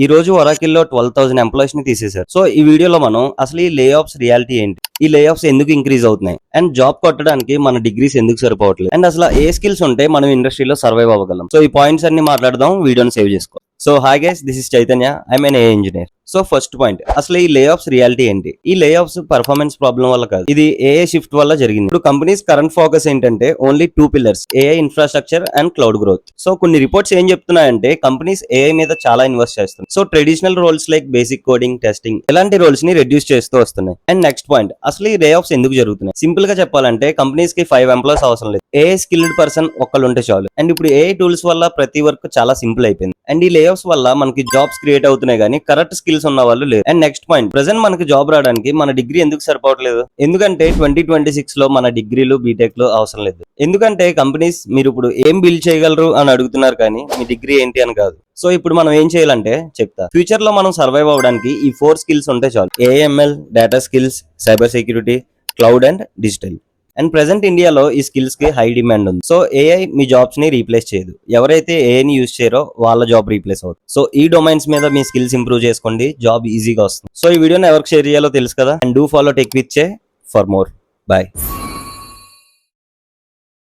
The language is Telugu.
ఈ రోజు ఒరాకిల్లో 12,000 ఎంప్లాయీస్ ని తీసేశారు. సో ఈ వీడియోలో మనం అసలు ఈ లే ఆఫ్స్ రియాలిటీ ఏంటి, ఈ లే ఆఫ్స్ ఎందుకు ఇంక్రీజ్ అవుతున్నాయి, అండ్ జాబ్ కొట్టడానికి మన డిగ్రీస్ ఎందుకు సరిపోవట్లేదు, అండ్ అసలు ఏ స్కిల్స్ ఉంటే మనం ఇండస్ట్రీలో సర్వైవ్ అవ్వగలం. సో ఈ పాయింట్స్ అన్ని మాట్లాడదాం, వీడియోని సేవ్ చేసుకో. So hi guys, this is Chaitanya, I'm N A engineer. So first point, అసలు ఈ లే ఆఫ్స్ రియాలిటీ ఏంటి? ఈ లే ఆఫ్స్ పర్ఫార్మెన్స్ ప్రాబ్లం వల్ల కాదు, ఇది ఏఐ షిఫ్ట్ వల్ల జరిగింది. ఇప్పుడు కంపెనీస్ కరెంట్ ఫోకస్ ఏంటంటే only 2 pillars, AI infrastructure and cloud growth. So కొన్ని రిపోర్ట్స్ ఏం చెప్తున్నాయంటే కంపెనీస్ ఏఐ మీద చాలా ఇన్వెస్ట్ చేస్తున్నాయి. So traditional roles like basic coding, testing ఇలాంటి రోల్స్ ని రెడ్యూస్ చేస్తూ వస్తున్నాయి. అండ్ నెక్స్ట్ పాయింట్, అసలు ఈ లే ఆఫ్స్ ఎందుకు జరుగుతున్నాయి? సింపుల్ గా చెప్పాలంటే కంపెనీస్ కి 5 ఎంప్లాయీస్ అవసరం లేదు, ఏఐ స్కిల్డ్ పర్సన్ ఒక్కళ్ళు ఉంటే చాలు. అండ్ ఇప్పుడు ఏఐ టూల్స్ వల్ల ప్రతి వర్క్ చాలా సింపుల్ అయిపోయింది. అండ్ ఈ లే ఆఫ్స్ వల్ల మనకి జాబ్స్ క్రియేట్ అవుతున్నాయి కానీ కరెక్ట్ స్కిల్స్ ఉన్న వాళ్ళు లేరు. అండ్ నెక్స్ట్ పాయింట్, ప్రెసెంట్ మనకి జాబ్ రావడానికి మన డిగ్రీ ఎందుకు సరిపోవట్లేదు? ఎందుకంటే 2026 లో మన డిగ్రీలు బీటెక్ లో అవసరం లేదు. ఎందుకంటే కంపెనీస్ మీరు ఇప్పుడు ఏం బిల్డ్ చేయగలరు అని అడుగుతున్నారు కానీ మీ డిగ్రీ ఏంటి అని కాదు. సో ఇప్పుడు మనం ఏం చేయాలంటే చెప్తా. ఫ్యూచర్ లో మనం సర్వైవ్ అవ్వడానికి ఈ 4 స్కిల్స్ ఉంటే చాలు: AML, data skills, cyber security, cloud and digital. And present ఇండియాలో ఈ స్కిల్స్ కి హై డిమాండ్ ఉంది. సో ఏఐ మీ జాబ్స్ ని రీప్లేస్ చేయదు, ఎవరైతే ఏఐని యూజ్ చేయరో వాళ్ళ జాబ్ రీప్లేస్ అవుతుంది. సో ఈ డొమైన్స్ మీద మీ స్కిల్స్ ఇంప్రూవ్ చేసుకోండి, జాబ్ ఈజీగా వస్తుంది. సో ఈ వీడియోని ఎవరికి షేర్ చేయాలో తెలుసు కదా. And do follow tech with చే ఫర్ మోర్. బాయ్.